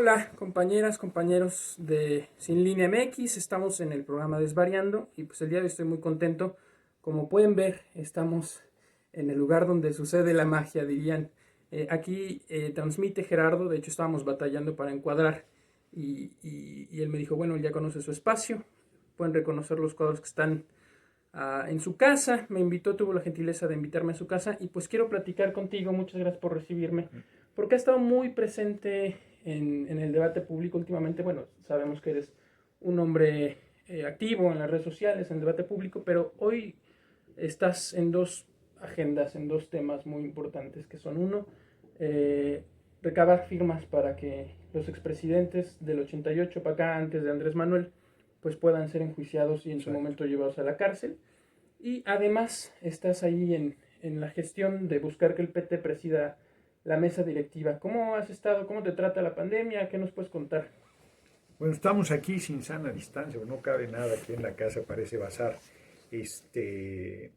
Hola compañeras, compañeros de Sin Línea MX, estamos en el programa Desvariando y pues el día de hoy estoy muy contento. Como pueden ver, estamos en el lugar donde sucede la magia, dirían. Aquí transmite Gerardo, de hecho estábamos batallando para encuadrar y él me dijo, bueno, él ya conoce su espacio, pueden reconocer los cuadros que están en su casa, me invitó, tuvo la gentileza de invitarme a su casa y pues quiero platicar contigo, muchas gracias por recibirme, porque ha estado muy presente en el debate público últimamente. Bueno, sabemos que eres un hombre activo en las redes sociales, en el debate público, pero hoy estás en dos agendas, en dos temas muy importantes, que son uno, eh, recabar firmas para que los expresidentes del 88 para acá, antes de Andrés Manuel, pues puedan ser enjuiciados y en su momento llevados a la cárcel. Y además estás ahí en la gestión de buscar que el PT presida la mesa directiva. ¿Cómo has estado? ¿Cómo te trata la pandemia? ¿Qué nos puedes contar? Bueno, estamos aquí sin sana distancia, no cabe nada aquí en la casa, parece bazar. Este,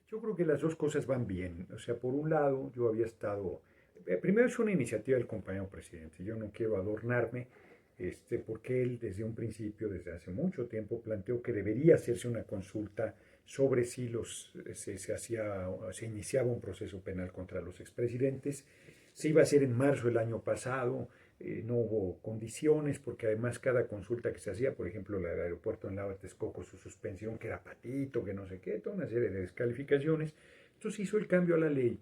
yo creo que las dos cosas van bien. O sea, por un lado, yo había estado. Primero es una iniciativa del compañero presidente. Yo no quiero adornarme, porque él desde un principio, desde hace mucho tiempo, planteó que debería hacerse una consulta sobre si se iniciaba un proceso penal contra los expresidentes. Se iba a hacer en marzo del año pasado. No hubo condiciones, porque además cada consulta que se hacía, por ejemplo, la del aeropuerto en Lava Texcoco, su suspensión, que era patito, que no sé qué, toda una serie de descalificaciones. Entonces hizo el cambio a la ley,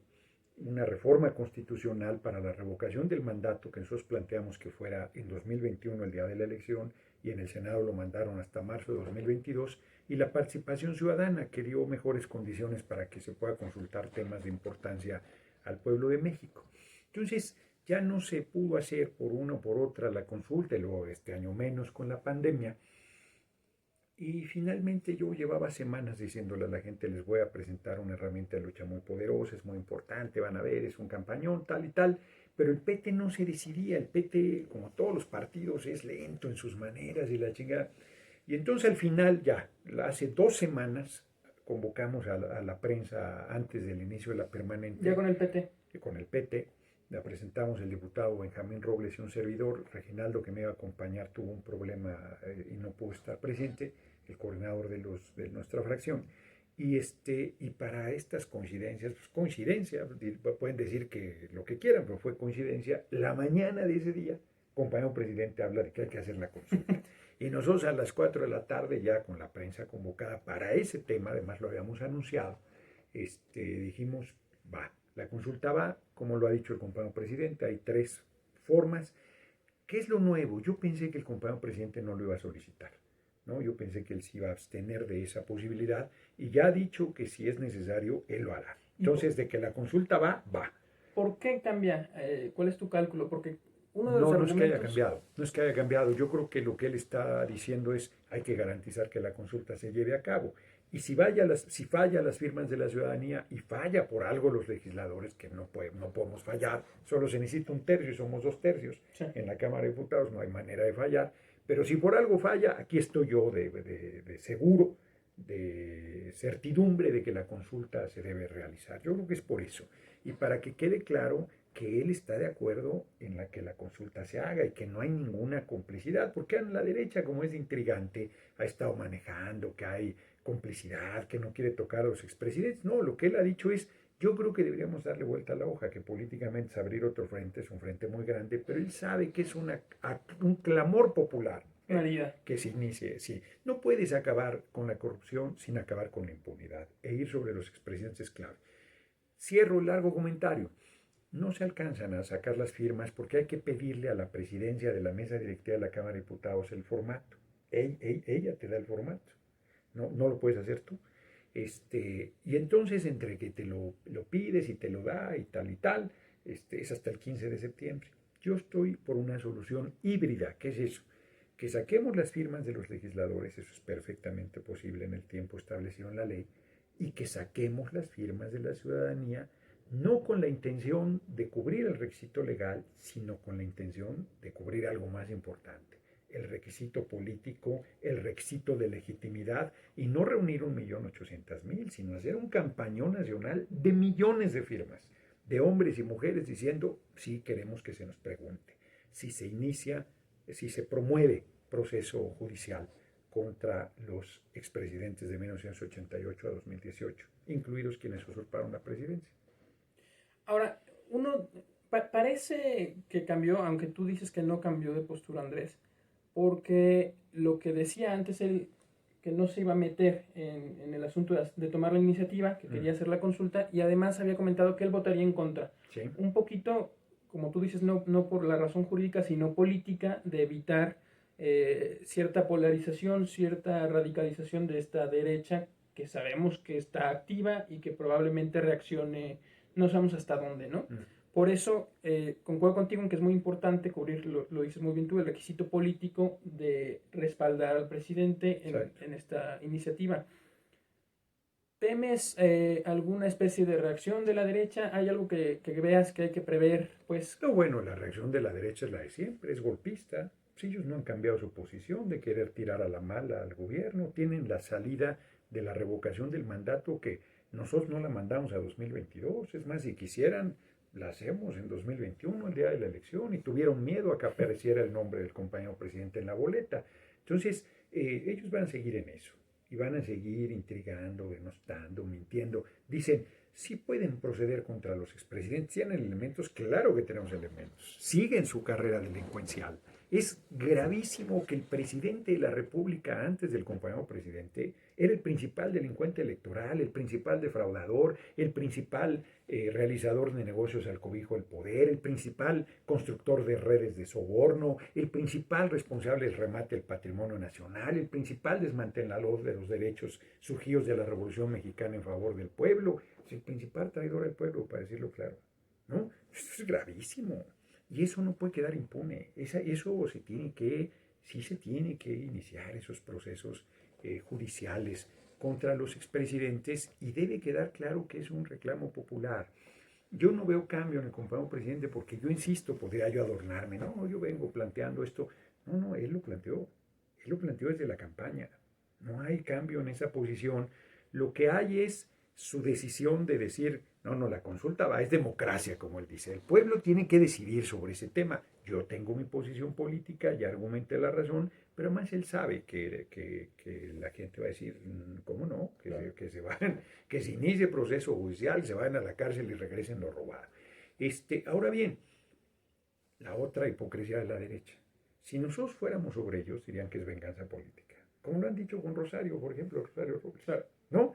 una reforma constitucional para la revocación del mandato, que nosotros planteamos que fuera en 2021, el día de la elección, y en el Senado lo mandaron hasta marzo de 2022, y la participación ciudadana, que dio mejores condiciones para que se pueda consultar temas de importancia al pueblo de México. Entonces, ya no se pudo hacer por una o por otra la consulta, y luego este año menos con la pandemia. Y finalmente yo llevaba semanas diciéndole a la gente, les voy a presentar una herramienta de lucha muy poderosa, es muy importante, van a ver, es un campañón, tal y tal. Pero el PT no se decidía, el PT, como todos los partidos, es lento en sus maneras y la chingada. Y entonces al final, ya, hace 2 semanas, convocamos a la prensa antes del inicio de la Ya permanente, con el PT. con el PT, la presentamos el diputado Benjamín Robles y un servidor. Reginaldo, que me iba a acompañar, tuvo un problema y no pudo estar presente, el coordinador de nuestra fracción. Y para estas coincidencias, pues coincidencia, pueden decir que lo que quieran, pero fue coincidencia, la mañana de ese día, el compañero presidente habla de que hay que hacer la consulta. Y nosotros a las 4 de la tarde, ya con la prensa convocada para ese tema, además lo habíamos anunciado, dijimos, va, la consulta va, como lo ha dicho el compañero presidente, hay 3 formas. ¿Qué es lo nuevo? Yo pensé que el compañero presidente no lo iba a solicitar, ¿no? Yo pensé que él se iba a abstener de esa posibilidad y ya ha dicho que si es necesario, él lo hará. Entonces, de que la consulta va, va. ¿Por qué cambia? ¿Cuál es tu cálculo? Porque uno de los No, no es que haya argumentos... cambiado, no es que haya cambiado. Yo creo que lo que él está diciendo es hay que garantizar que la consulta se lleve a cabo. Y si falla las firmas de la ciudadanía y falla por algo los legisladores, que no podemos fallar, solo se necesita un tercio y somos 2 tercios Sí. en la Cámara de Diputados, no hay manera de fallar. Pero si por algo falla, aquí estoy yo de seguro, de certidumbre de que la consulta se debe realizar. Yo creo que es por eso. Y para que quede claro que él está de acuerdo en la que la consulta se haga y que no hay ninguna complicidad, porque en la derecha, como es intrigante, ha estado manejando que hay complicidad, que no quiere tocar a los expresidentes. No, lo que él ha dicho es, yo creo que deberíamos darle vuelta a la hoja, que políticamente es abrir otro frente, es un frente muy grande, pero él sabe que es un clamor popular. Una herida. Que se inicie, sí. No puedes acabar con la corrupción sin acabar con la impunidad. E ir sobre los expresidentes es clave. Cierro el largo comentario. No se alcanzan a sacar las firmas porque hay que pedirle a la presidencia de la mesa directiva de la Cámara de Diputados el formato. Ella te da el formato. No, no lo puedes hacer tú. Y entonces entre que te lo pides y te lo da y tal, es hasta el 15 de septiembre. Yo estoy por una solución híbrida. ¿Qué es eso? Que saquemos las firmas de los legisladores, eso es perfectamente posible en el tiempo establecido en la ley, y que saquemos las firmas de la ciudadanía, no con la intención de cubrir el requisito legal, sino con la intención de cubrir algo más importante, el requisito político, el requisito de legitimidad, y no reunir 1.800.000, sino hacer un campañón nacional de millones de firmas, de hombres y mujeres diciendo, sí queremos que se nos pregunte. si se inicia, si se promueve proceso judicial contra los expresidentes de 1988 a 2018, incluidos quienes usurparon la presidencia. Ahora, parece que cambió, aunque tú dices que no cambió de postura Andrés, porque lo que decía antes él, que no se iba a meter en el asunto de tomar la iniciativa, que quería hacer la consulta, y además había comentado que él votaría en contra. Sí. Un poquito, como tú dices, no por la razón jurídica, sino política, de evitar cierta polarización, cierta radicalización de esta derecha que sabemos que está activa y que probablemente reaccione, no sabemos hasta dónde, ¿no? Por eso, concuerdo contigo en que es muy importante cubrir, lo dices muy bien tú, el requisito político de respaldar al presidente en esta iniciativa. ¿Temes alguna especie de reacción de la derecha? ¿Hay algo que veas que hay que prever? Pues, no, bueno, la reacción de la derecha es la de siempre, es golpista. Pues ellos no han cambiado su posición de querer tirar a la mala al gobierno. Tienen la salida de la revocación del mandato que nosotros no la mandamos a 2022. Es más, si quisieran, la hacemos en 2021, el día de la elección, y tuvieron miedo a que apareciera el nombre del compañero presidente en la boleta. Entonces, ellos van a seguir en eso y van a seguir intrigando, denostando, mintiendo. Dicen, sí pueden proceder contra los expresidentes. ¿Tienen elementos? Claro que tenemos elementos. Siguen su carrera delincuencial. Es gravísimo que el presidente de la República, antes del compañero presidente, era el principal delincuente electoral, el principal defraudador, el principal realizador de negocios al cobijo del poder, el principal constructor de redes de soborno, el principal responsable del remate del patrimonio nacional, el principal desmantelador de los derechos surgidos de la Revolución Mexicana en favor del pueblo, el principal traidor al pueblo, para decirlo claro, ¿no? Esto es gravísimo. Y eso no puede quedar impune. Eso sí se tiene que iniciar esos procesos judiciales contra los expresidentes y debe quedar claro que es un reclamo popular. Yo no veo cambio en el compañero presidente porque yo insisto, podría yo adornarme, no, yo vengo planteando esto. No, él lo planteó desde la campaña. No hay cambio en esa posición. Lo que hay es su decisión de decir, no, la consulta va, es democracia, como él dice. El pueblo tiene que decidir sobre ese tema. Yo tengo mi posición política, ya argumenté la razón, pero más él sabe que la gente va a decir, ¿cómo no? Que se inicie proceso judicial, se vayan a la cárcel y regresen lo robado. Ahora bien, la otra hipocresía de la derecha. Si nosotros fuéramos sobre ellos, dirían que es venganza política. Como lo han dicho con Rosario, por ejemplo, Rosario Robles, ¿no?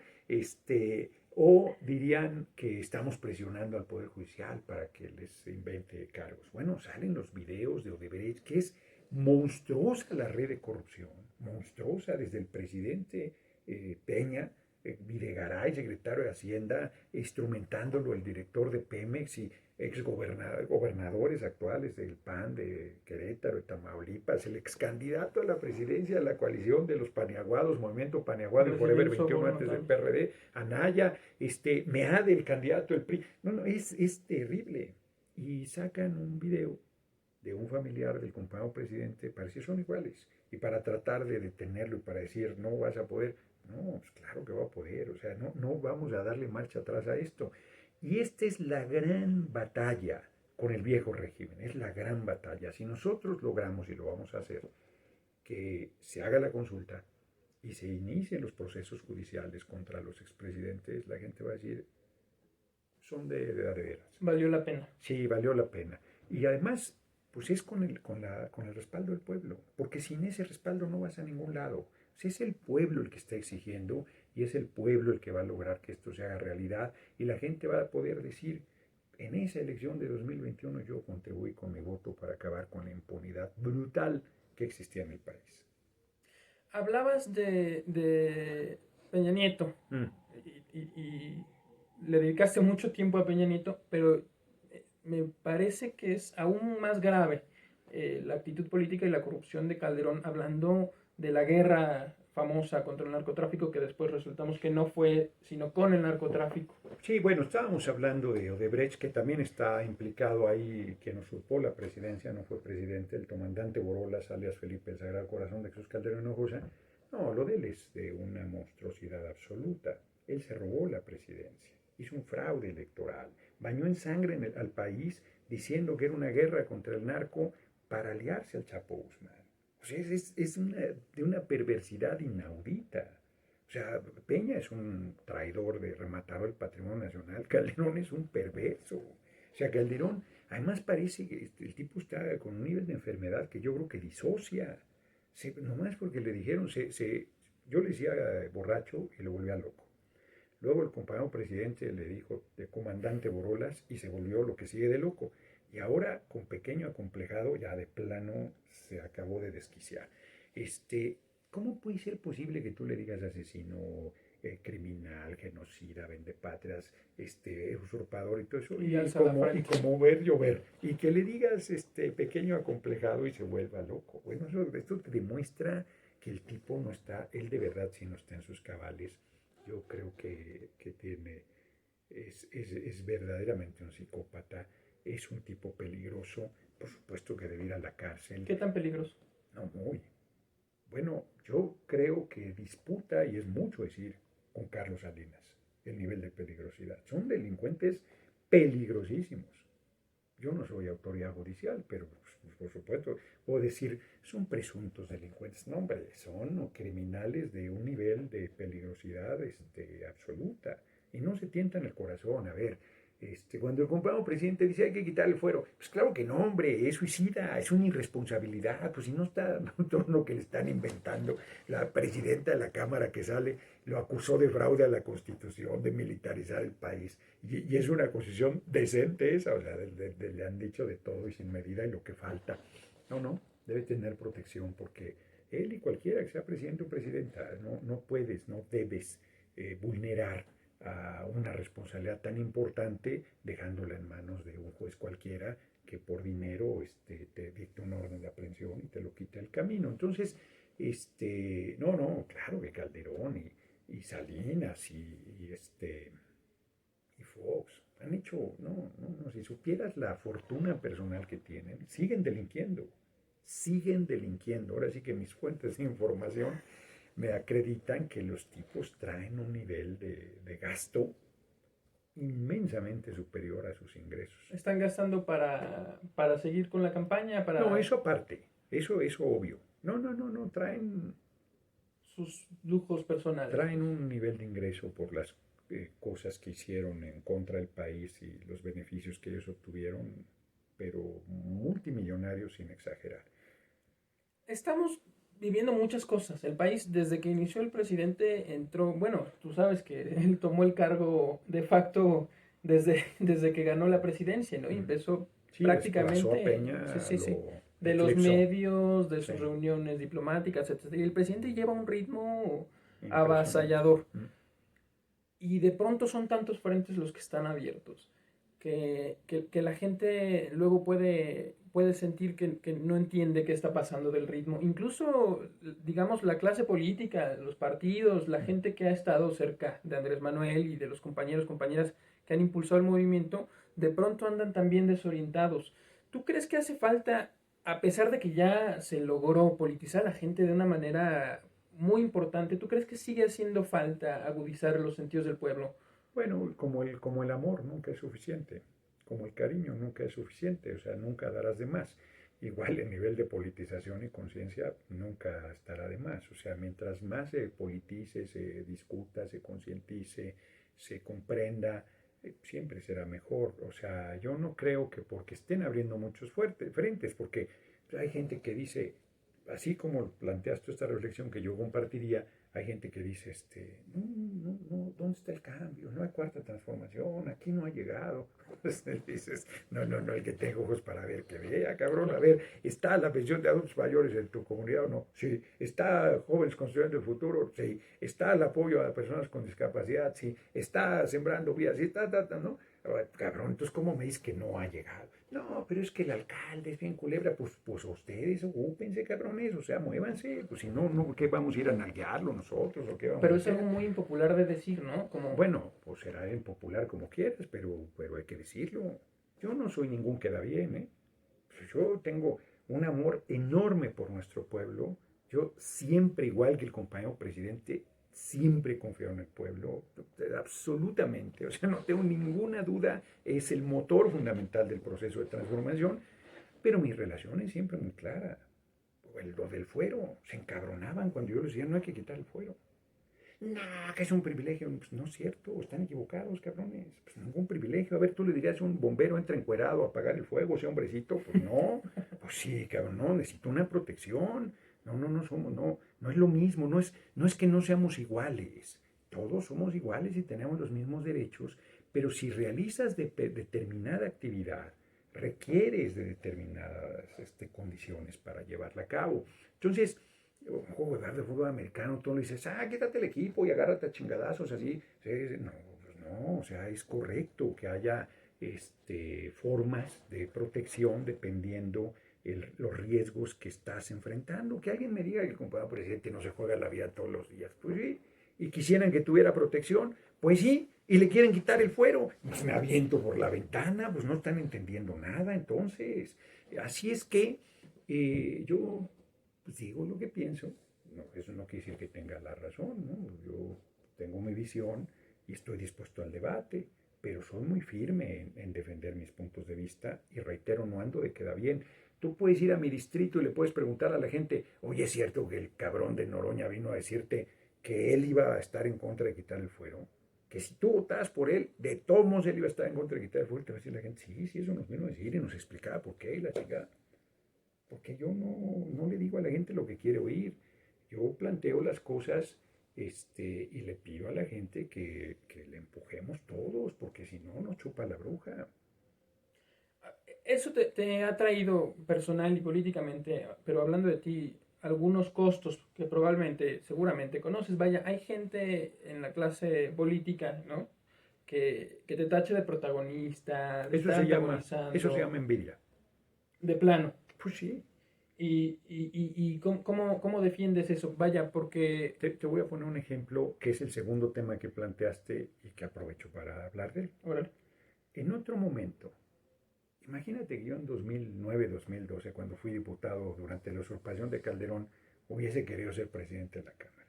O dirían que estamos presionando al Poder Judicial para que les invente cargos. Bueno, salen los videos de Odebrecht, que es monstruosa la red de corrupción, monstruosa desde el presidente Peña, Videgaray, secretario de Hacienda, instrumentándolo el director de Pemex y exgobernadores actuales del PAN, de Querétaro, de Tamaulipas, el excandidato a la presidencia de la coalición de los paneaguados, Movimiento Paneaguado y Forever 21 antes del PRD, Anaya, Meade, el candidato del PRI. No, es terrible. Y sacan un video de un familiar del compañero presidente para decir son iguales y para tratar de detenerlo y para decir no vas a poder. No, pues claro que va a poder, o sea, no vamos a darle marcha atrás a esto. Y esta es la gran batalla con el viejo régimen, es la gran batalla. Si nosotros logramos, y lo vamos a hacer, que se haga la consulta y se inicien los procesos judiciales contra los expresidentes, la gente va a decir, son de veras. Valió la pena. Sí, valió la pena. Y además, pues es con el respaldo del pueblo, porque sin ese respaldo no vas a ningún lado. Es el pueblo el que está exigiendo y es el pueblo el que va a lograr que esto se haga realidad y la gente va a poder decir, en esa elección de 2021 yo contribuí con mi voto para acabar con la impunidad brutal que existía en el país. Hablabas de Peña Nieto y le dedicaste mucho tiempo a Peña Nieto, pero me parece que es aún más grave la actitud política y la corrupción de Calderón, hablando de la guerra famosa contra el narcotráfico, que después resultamos que no fue sino con el narcotráfico. Sí, bueno, estábamos hablando de Odebrecht, que también está implicado ahí, quien usurpó la presidencia, no fue presidente, el comandante Borolas, alias Felipe el Sagrado Corazón de Jesús Calderón Hinojosa. No, lo de él es de una monstruosidad absoluta. Él se robó la presidencia, hizo un fraude electoral, bañó en sangre al país diciendo que era una guerra contra el narco, para aliarse al Chapo Guzmán. O sea, de una perversidad inaudita. O sea, Peña es un traidor de rematador del patrimonio nacional. Calderón es un perverso. O sea, Calderón, además parece que el tipo está con un nivel de enfermedad que yo creo que disocia. Nomás porque le dijeron, yo le decía borracho y lo volvía loco. Luego el compañero presidente le dijo de comandante Borolas y se volvió lo que sigue de loco. Y ahora, con pequeño acomplejado, ya de plano se acabó de desquiciar. ¿Cómo puede ser posible que tú le digas asesino, criminal, genocida, vendepatrias, usurpador y todo eso? Y Y como ver llover. Y que le digas pequeño acomplejado y se vuelva loco. Bueno, esto te demuestra que el tipo no está, él de verdad sí no está en sus cabales. Yo creo que es verdaderamente un psicópata, es un tipo peligroso, por supuesto que debe ir a la cárcel. ¿Qué tan peligroso? No, muy. Bueno, yo creo que disputa, y es mucho decir, con Carlos Salinas, el nivel de peligrosidad. Son delincuentes peligrosísimos. Yo no soy autoridad judicial, pero por supuesto puedo decir, son presuntos delincuentes. No, hombre, son criminales de un nivel de peligrosidad absoluta. Y no se tientan el corazón. A ver, cuando el compañero presidente dice hay que quitar el fuero, pues claro que no, hombre, es suicida, es una irresponsabilidad. Pues si no está todo lo que le están inventando, la presidenta de la Cámara que sale lo acusó de fraude a la Constitución, de militarizar el país. Y es una acusación decente esa, o sea, le han dicho de todo y sin medida y lo que falta. No, debe tener protección porque él y cualquiera que sea presidente o presidenta, no puedes, no debes vulnerar a una responsabilidad tan importante dejándola en manos de un juez cualquiera que por dinero te dicta una orden de aprehensión y te lo quita el camino. Entonces, no, claro que Calderón y Salinas y Fox han hecho, no, si supieras la fortuna personal que tienen, siguen delinquiendo. Ahora sí que mis fuentes de información me acreditan que los tipos traen un nivel de gasto inmensamente superior a sus ingresos. ¿Están gastando para seguir con la campaña? No, eso aparte, eso es obvio. No, traen Sus lujos personales. traen un nivel de ingreso por las cosas que hicieron en contra del país y los beneficios que ellos obtuvieron, pero multimillonarios sin exagerar. Estamos viviendo muchas cosas. El país, desde que inició el presidente, entró, bueno, tú sabes que él tomó el cargo de facto desde que ganó la presidencia, ¿no? Y empezó Sí, desplazó a prácticamente, Peña, sí, lo de los eclipsó. medios, de sus Sí, reuniones diplomáticas, etcétera. Y el presidente lleva un ritmo impresionante. avasallador. Y de pronto son tantos frentes los que están abiertos que la gente luego puede sentir que no entiende qué está pasando del ritmo. Incluso, digamos, la clase política, los partidos, la gente que ha estado cerca de Andrés Manuel y de los compañeros, compañeras que han impulsado el movimiento, de pronto andan también desorientados. ¿Tú crees que hace falta, a pesar de que ya se logró politizar a la gente de una manera muy importante, ¿tú crees que sigue haciendo falta agudizar los sentidos del pueblo? Bueno, como el amor nunca es suficiente, como el cariño nunca es suficiente, o sea, nunca darás de más. Igual el nivel de politización y conciencia nunca estará de más. O sea, mientras más se politice, se discuta, se concientice, se comprenda, siempre será mejor. O sea, yo no creo que porque estén abriendo muchos frentes, porque hay gente que dice, así como planteas tú esta reflexión que yo compartiría, hay gente que dice, no, ¿dónde está el cambio? No hay cuarta transformación, aquí no ha llegado. Entonces dices, no, el que tenga ojos para ver, que vea, cabrón, a ver, ¿está la pensión de adultos mayores en tu comunidad o no? Sí. ¿Está jóvenes construyendo el futuro? Sí. ¿Está el apoyo a personas con discapacidad? Sí. ¿Está sembrando vías? Sí, ¿no? Cabrón, entonces, ¿cómo me dices que no ha llegado? No, pero es que el alcalde es bien culebra. Pues ustedes ocúpense, cabrones, o sea, muévanse. Pues si no, ¿qué vamos a ir a nalguearlo nosotros o qué vamos Pero a es algo hacer? muy impopular de decir, ¿no? Como, Bueno, pues será impopular como quieras, pero hay que decirlo. Yo no soy ningún queda bien, ¿eh? Pues yo tengo un amor enorme por nuestro pueblo. Yo siempre, igual que el compañero presidente, siempre confío en el pueblo, absolutamente. O sea, no tengo ninguna duda, es el motor fundamental del proceso de transformación, Pero mi relación es siempre muy clara. Los del fuero se encabronaban cuando yo les decía, no hay que quitar el fuero. No, que es un privilegio. Pues no es cierto, están equivocados, cabrones. Pues ningún privilegio. A ver, tú le dirías a un bombero, entra encuerado a apagar el fuego, ese hombrecito. Pues no. Pues sí, cabrón, no, necesito una protección. No somos, no es lo mismo. No es que no seamos iguales. Todos somos iguales y tenemos los mismos derechos, pero si realizas determinada actividad, requieres de determinadas condiciones para llevarla a cabo. Entonces, un juego de fútbol americano, tú le dices, quítate el equipo y agárrate a chingadazos así. No, pues no, o sea, es correcto que haya formas de protección dependiendo los riesgos que estás enfrentando. Que alguien me diga que el compañero presidente no se juega la vida todos los días. Pues sí, y quisieran que tuviera protección, pues sí, y le quieren quitar el fuero, pues me aviento por la ventana, pues no están entendiendo nada, entonces, así es que yo pues digo lo que pienso, no, eso no quiere decir que tenga la razón, ¿no? Yo tengo mi visión y estoy dispuesto al debate, pero soy muy firme en defender mis puntos de vista y reitero, no ando de queda bien. Tú puedes ir a mi distrito y le puedes preguntar a la gente, oye, ¿es cierto que el cabrón de Noroña vino a decirte que él iba a estar en contra de quitar el fuero? Que si tú votabas por él, de todos modos él iba a estar en contra de quitar el fuero. Te va a decir la gente, sí, eso nos vino a decir y nos explicaba por qué y la chica. Porque yo no le digo a la gente lo que quiere oír. Yo planteo las cosas y le pido a la gente que le empujemos todos, porque si no, nos chupa la bruja. Eso te ha traído personal y políticamente, pero hablando de ti, algunos costos que probablemente, seguramente conoces. Vaya, hay gente en la clase política, ¿no? Que te tache de protagonista, de estar Eso se antagonizando, llama envidia. de plano. Pues sí. ¿Y cómo defiendes eso? Vaya, porque... Te voy a poner un ejemplo que es el segundo tema que planteaste y que aprovecho para hablar de él. Órale. En otro momento, imagínate que yo en 2009-2012, cuando fui diputado durante la usurpación de Calderón, hubiese querido ser presidente de la Cámara.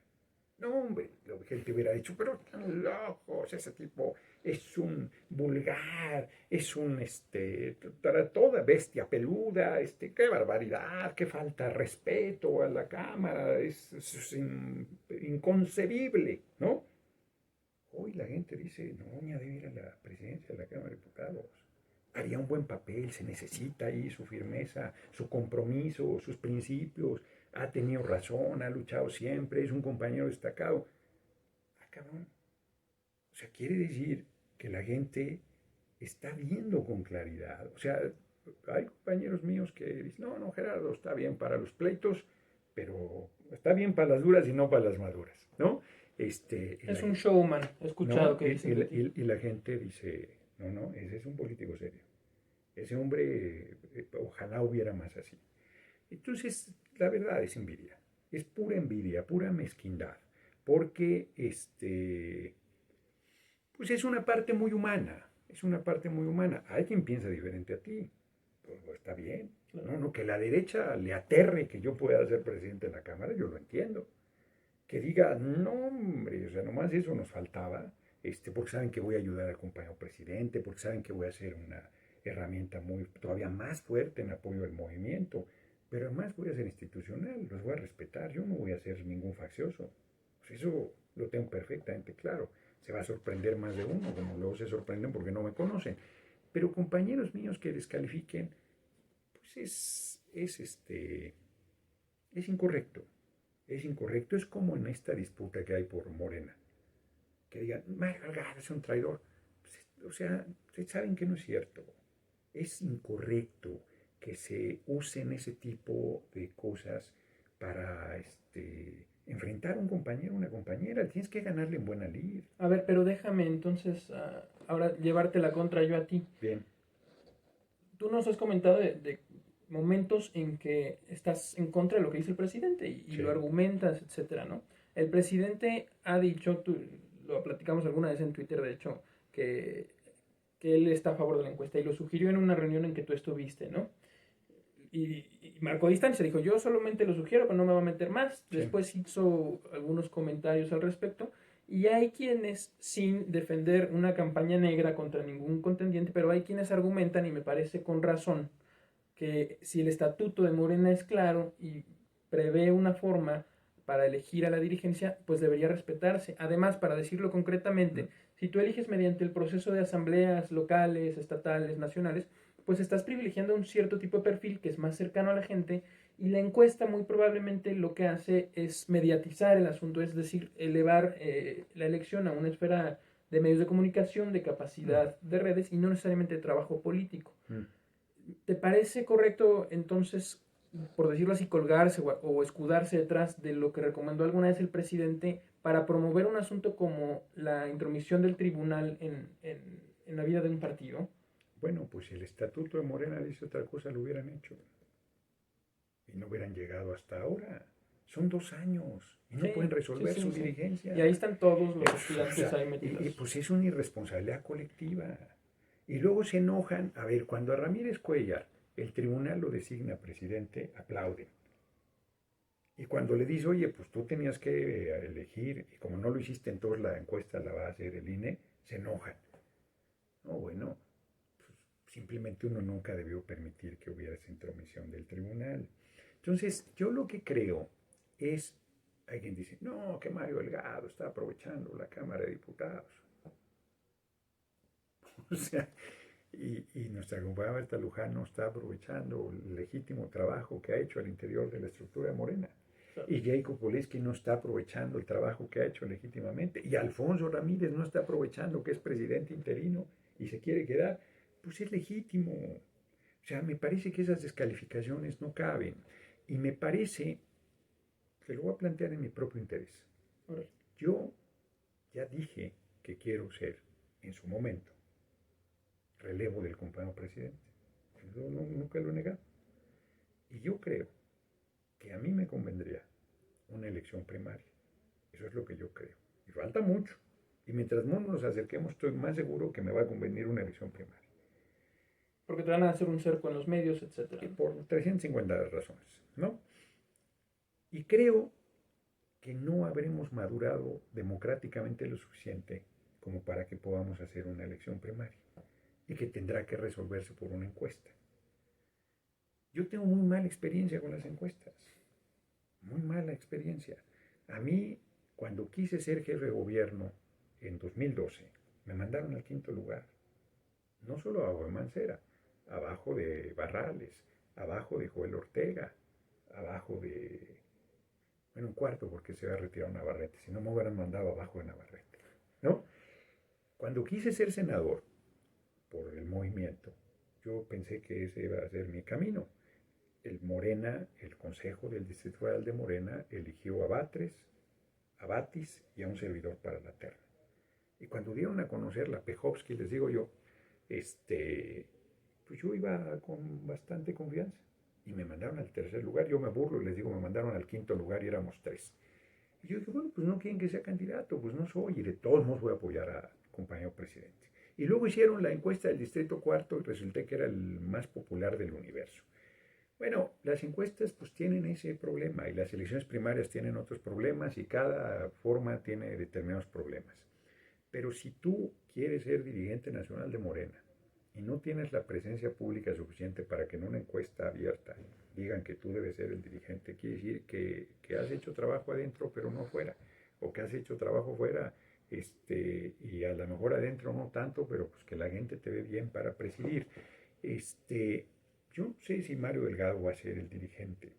No, hombre, la gente hubiera dicho, pero están locos, ese tipo es un vulgar, es un, toda bestia peluda, qué barbaridad, qué falta de respeto a la Cámara, es inconcebible, ¿no? Hoy la gente dice, Noroña debe ir a la presidencia de la Cámara de Diputados. Haría un buen papel, se necesita ahí su firmeza, su compromiso, sus principios. Ha tenido razón, ha luchado siempre, es un compañero destacado. Cabrón. O sea, quiere decir que la gente está viendo con claridad. O sea, hay compañeros míos que dicen, no, Gerardo, está bien para los pleitos, pero está bien para las duras y no para las maduras, ¿no? Es un showman, he escuchado ¿no? que dicen de ti. Y la gente dice, no, ese es un político serio. Ese hombre, ojalá hubiera más así. Entonces, la verdad es envidia, pura mezquindad, porque pues es una parte muy humana, Hay quien piensa diferente a ti, pues está bien. Claro. No, que la derecha le aterre que yo pueda ser presidente de la Cámara, yo lo entiendo. Que diga, no, hombre, o sea, nomás eso nos faltaba, porque saben que voy a ayudar al compañero presidente, porque saben que voy a ser una herramienta todavía más fuerte en apoyo del movimiento. Pero además voy a ser institucional, los voy a respetar, yo no voy a ser ningún faccioso. Pues eso lo tengo perfectamente claro. Se va a sorprender más de uno, como luego se sorprenden porque no me conocen. Pero compañeros míos que descalifiquen, pues es incorrecto. Es incorrecto, es como en esta disputa que hay por Morena. Que digan, Mario Delgado es un traidor. Pues, o sea, ustedes saben que no es cierto. Es incorrecto que se usen ese tipo de cosas para enfrentar a un compañero o una compañera. Tienes que ganarle en buena lid. A ver, pero déjame entonces ahora llevarte la contra yo a ti. Bien. Tú nos has comentado de momentos en que estás en contra de lo que dice el presidente y Sí. lo argumentas, etcétera, ¿no? El presidente ha dicho, lo platicamos alguna vez en Twitter, de hecho, que él está a favor de la encuesta y lo sugirió en una reunión en que tú estuviste, ¿no? Y marcó distancia, dijo, yo solamente lo sugiero, pero no me va a meter más. Sí. Después hizo algunos comentarios al respecto. Y hay quienes, sin defender una campaña negra contra ningún contendiente, pero hay quienes argumentan, y me parece con razón, que si el estatuto de Morena es claro y prevé una forma para elegir a la dirigencia, pues debería respetarse. Además, para decirlo concretamente, si tú eliges mediante el proceso de asambleas locales, estatales, nacionales, pues estás privilegiando un cierto tipo de perfil que es más cercano a la gente, y la encuesta muy probablemente lo que hace es mediatizar el asunto, es decir, elevar la elección a una esfera de medios de comunicación, de capacidad de redes y no necesariamente de trabajo político. ¿Te parece correcto entonces, por decirlo así, colgarse o escudarse detrás de lo que recomendó alguna vez el presidente para promover un asunto como la intromisión del tribunal en la vida de un partido? Bueno, pues si el estatuto de Morena dice otra cosa, lo hubieran hecho y no hubieran llegado hasta ahora. Son 2 años y no Sí, pueden sí, resolver sí, su sí. dirigencia. Y ahí están todos los O aspirantes sea, ahí metidos. pues es una irresponsabilidad colectiva. Y luego se enojan. A ver, cuando a Ramírez Cuellar el tribunal lo designa presidente, aplauden. Y cuando le dice, oye, pues tú tenías que elegir, y como no lo hiciste, entonces la encuesta la va a hacer el INE, se enojan. No, bueno, simplemente uno nunca debió permitir que hubiera esa intromisión del tribunal. Entonces, yo lo que creo es, alguien dice, no, que Mario Delgado está aprovechando la Cámara de Diputados. O sea, y nuestra compañera Berta Luján está aprovechando el legítimo trabajo que ha hecho al interior de la estructura de Morena. Y Jacob Poleski no está aprovechando el trabajo que ha hecho legítimamente. Y Alfonso Ramírez no está aprovechando que es presidente interino y se quiere quedar. Pues es legítimo. O sea, me parece que esas descalificaciones no caben. Y me parece, que lo voy a plantear en mi propio interés. Yo ya dije que quiero ser, en su momento, relevo del compañero presidente. Yo nunca lo he negado. Y yo creo que a mí me convendría una elección primaria. Eso es lo que yo creo. Y falta mucho. Y mientras más nos acerquemos, estoy más seguro que me va a convenir una elección primaria. Porque te van a hacer un cerco en los medios, etcétera. Y por 350 razones, ¿no? Y creo que no habremos madurado democráticamente lo suficiente como para que podamos hacer una elección primaria. Y que tendrá que resolverse por una encuesta. Yo tengo muy mala experiencia con las encuestas. Muy mala experiencia. A mí, cuando quise ser jefe de gobierno en 2012, me mandaron al quinto lugar. No solo a Mancera, abajo de Barrales, abajo de Joel Ortega, abajo de... Bueno, un cuarto porque se había retirado Navarrete, si no me hubieran mandado abajo de Navarrete, ¿no? Cuando quise ser senador por el movimiento, yo pensé que ese iba a ser mi camino. El Morena, el Consejo del Distrito Federal de Morena, eligió a Batres, a Batis y a un servidor para la terna. Y cuando dieron a conocer la Pehovsky, les digo yo, pues yo iba con bastante confianza. Y me mandaron al tercer lugar. Yo me burlo y les digo, me mandaron al quinto lugar y éramos 3. Y yo dije, bueno, pues no quieren que sea candidato, pues no soy. Y de todos modos voy a apoyar al compañero presidente. Y luego hicieron la encuesta del Distrito Cuarto y resulté que era el más popular del universo. Bueno, las encuestas pues tienen ese problema y las elecciones primarias tienen otros problemas y cada forma tiene determinados problemas. Pero si tú quieres ser dirigente nacional de Morena y no tienes la presencia pública suficiente para que en una encuesta abierta digan que tú debes ser el dirigente, quiere decir que has hecho trabajo adentro pero no fuera, o que has hecho trabajo fuera y a lo mejor adentro no tanto, pero pues que la gente te ve bien para presidir. Yo no sé si Mario Delgado va a ser el dirigente.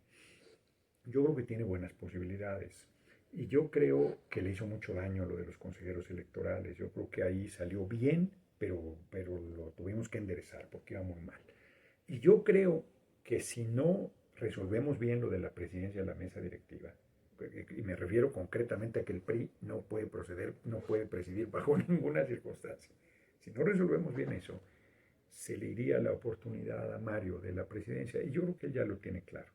Yo creo que tiene buenas posibilidades. Y yo creo que le hizo mucho daño lo de los consejeros electorales. Yo creo que ahí salió bien, pero lo tuvimos que enderezar porque iba muy mal. Y yo creo que si no resolvemos bien lo de la presidencia de la mesa directiva, y me refiero concretamente a que el PRI no puede proceder, no puede presidir bajo ninguna circunstancia. Si no resolvemos bien eso, se le iría la oportunidad a Mario de la presidencia y yo creo que él ya lo tiene claro.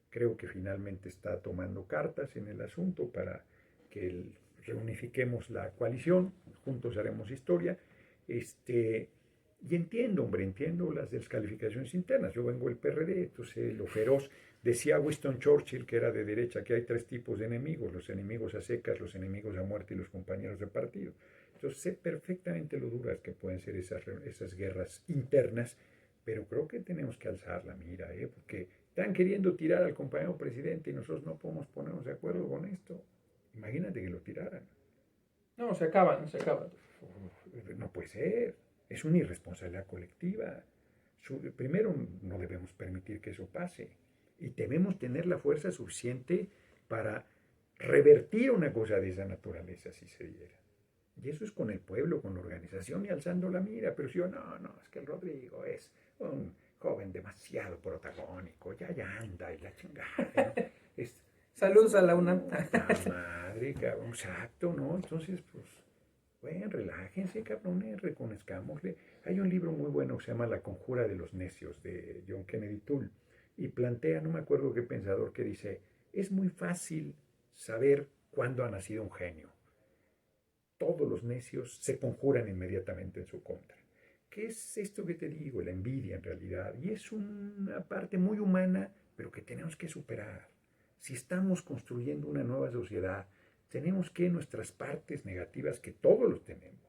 Creo que finalmente está tomando cartas en el asunto para que reunifiquemos la coalición, juntos haremos historia. Y entiendo, hombre, entiendo las descalificaciones internas. Yo vengo del PRD, entonces lo feroz. Decía Winston Churchill, que era de derecha, que hay 3 tipos de enemigos: los enemigos a secas, los enemigos a muerte y los compañeros de partido. Entonces sé perfectamente lo duras que pueden ser esas guerras internas, Pero creo que tenemos que alzar la mira, porque están queriendo tirar al compañero presidente y nosotros no podemos ponernos de acuerdo con esto. Imagínate que lo tiraran. No, se acaban, se acaban. No puede ser. Es una irresponsabilidad colectiva. Primero, no debemos permitir que eso pase. Y debemos tener la fuerza suficiente para revertir una cosa de esa naturaleza si se diera. Y eso es con el pueblo, con la organización y alzando la mira. Pero si yo, no, es que el Rodrigo es un joven demasiado protagónico, ya anda y la chingada, ¿no? Es, Saludos a la UNAM. madre, cabrón, exacto, ¿no? Entonces, pues, bueno, relájense, cabrones, reconozcámosle. Hay un libro muy bueno que se llama La conjura de los necios, de John Kennedy Toole, y plantea, no me acuerdo qué pensador, que dice, es muy fácil saber cuándo ha nacido un genio. Todos los necios se conjuran inmediatamente en su contra. ¿Qué es esto que te digo? La envidia en realidad. Y es una parte muy humana, pero que tenemos que superar. Si estamos construyendo una nueva sociedad, tenemos que nuestras partes negativas, que todos los tenemos.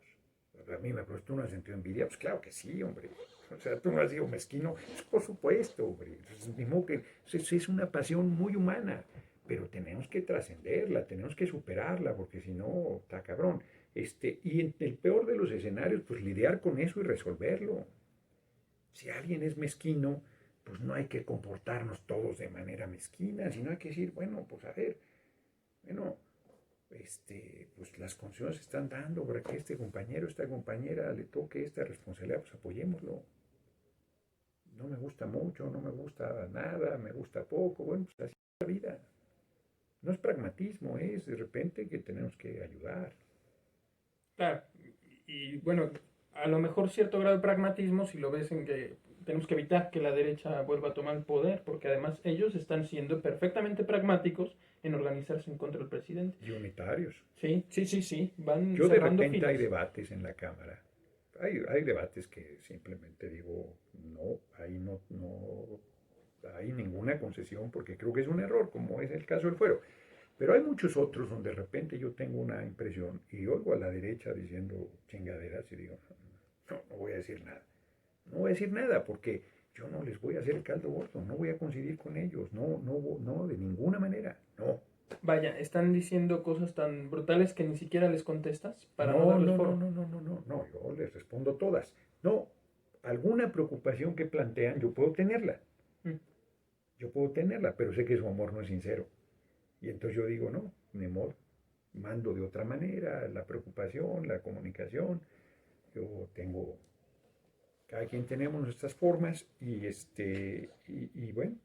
A mí me preguntó, ¿tú no has sentido envidia? Pues claro que sí, hombre. O sea, tú no has sido mezquino. Pues por supuesto, hombre. Mismo que es una pasión muy humana, pero tenemos que trascenderla, tenemos que superarla, porque si no, está cabrón. Y en el peor de los escenarios, pues lidiar con eso y resolverlo. Si alguien es mezquino, pues no hay que comportarnos todos de manera mezquina, sino hay que decir, bueno, pues a ver, bueno, pues las condiciones se están dando para que este compañero, esta compañera le toque esta responsabilidad, pues apoyémoslo. No me gusta mucho, no me gusta nada, me gusta poco, bueno, pues así es la vida. No es pragmatismo, es de repente que tenemos que ayudar. Claro, y bueno, a lo mejor cierto grado de pragmatismo si lo ves en que tenemos que evitar que la derecha vuelva a tomar el poder, porque además ellos están siendo perfectamente pragmáticos en organizarse en contra del presidente. Y unitarios. Sí, sí, sí, sí, van Yo de cerrando repente hay filas. debates en la Cámara. Hay debates que simplemente digo, no, no hay ninguna concesión porque creo que es un error, como es el caso del fuero. Pero hay muchos otros donde de repente yo tengo una impresión y oigo a la derecha diciendo chingaderas y digo, no voy a decir nada. No voy a decir nada porque yo no les voy a hacer el caldo gordo, no voy a coincidir con ellos, no, de ninguna manera, no. Vaya, están diciendo cosas tan brutales que ni siquiera les contestas para no No, darles no, no, foro. no, no, no, no, no, yo les respondo todas. No, alguna preocupación que plantean, Mm. yo puedo tenerla, pero sé que su amor no es sincero. Y entonces yo digo, no, mi amor, mando de otra manera la preocupación, la comunicación. Yo tengo, cada quien tenemos nuestras formas y bueno,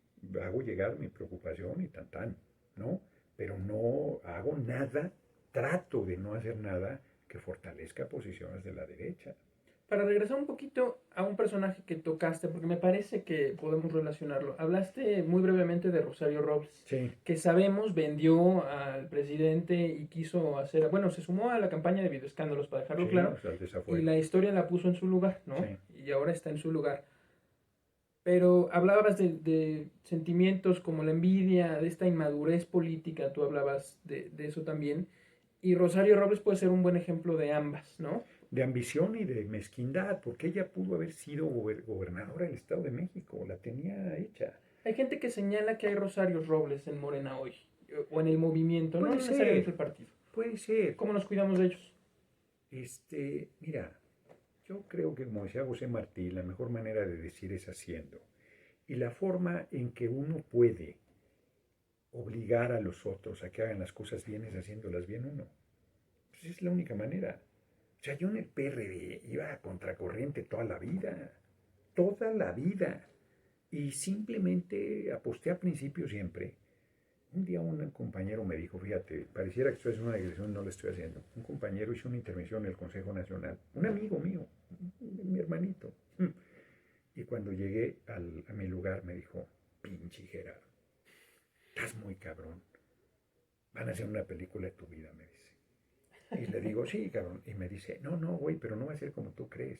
hago llegar mi preocupación y tan, ¿no? Pero no hago nada, trato de no hacer nada que fortalezca posiciones de la derecha. Para regresar un poquito a un personaje que tocaste, porque me parece que podemos relacionarlo. Hablaste muy brevemente de Rosario Robles, Sí, que sabemos vendió al presidente y quiso hacer, bueno, se sumó a la campaña de videoescándalos, para dejarlo sí, claro, o sea, el y desafuero. la historia la puso en su lugar, Sí. ¿no? Y ahora está en su lugar. Pero hablabas de sentimientos como la envidia, de esta inmadurez política, tú hablabas de eso también, y Rosario Robles puede ser un buen ejemplo de ambas, ¿no? De ambición y de mezquindad, porque ella pudo haber sido gobernadora del Estado de México, la tenía hecha. Hay gente que señala que hay Rosarios Robles en Morena hoy, o en el movimiento, no Puede necesariamente ser, el partido. puede ser. ¿Cómo nos cuidamos de ellos? Mira, yo creo que como decía José Martí, la mejor manera de decir es haciendo. Y la forma en que uno puede obligar a los otros a que hagan las cosas bien es haciéndolas bien uno. Pues es la única manera. O sea, yo en el PRD iba a contracorriente toda la vida. Y simplemente aposté al principio siempre. Un día un compañero me dijo, fíjate, pareciera que estoy haciendo una digresión, no la estoy haciendo. Un compañero hizo una intervención en el Consejo Nacional, un amigo mío, mi hermanito. Y cuando llegué a mi lugar me dijo, pinche Gerardo, estás muy cabrón. Van a hacer una película de tu vida, me dice. Y le digo, sí, cabrón. Y me dice, no, güey, pero no va a ser como tú crees.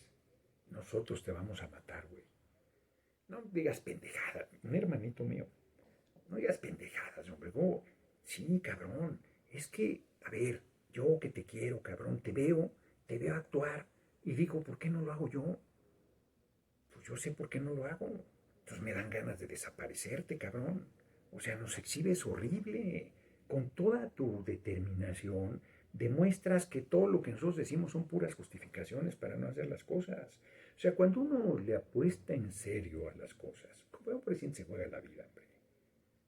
Nosotros te vamos a matar, güey. No digas pendejadas. Un hermanito mío. No digas pendejadas, hombre. Oh, sí, cabrón. Es que, a ver, yo que te quiero, cabrón, te veo actuar y digo, ¿por qué no lo hago yo? pues yo sé por qué no lo hago. Entonces me dan ganas de desaparecerte, cabrón. O sea, nos exhibes horrible. Con toda tu determinación, demuestras que todo lo que nosotros decimos son puras justificaciones para no hacer las cosas. O sea, cuando uno le apuesta en serio a las cosas, como un presidente se juega la vida, hombre,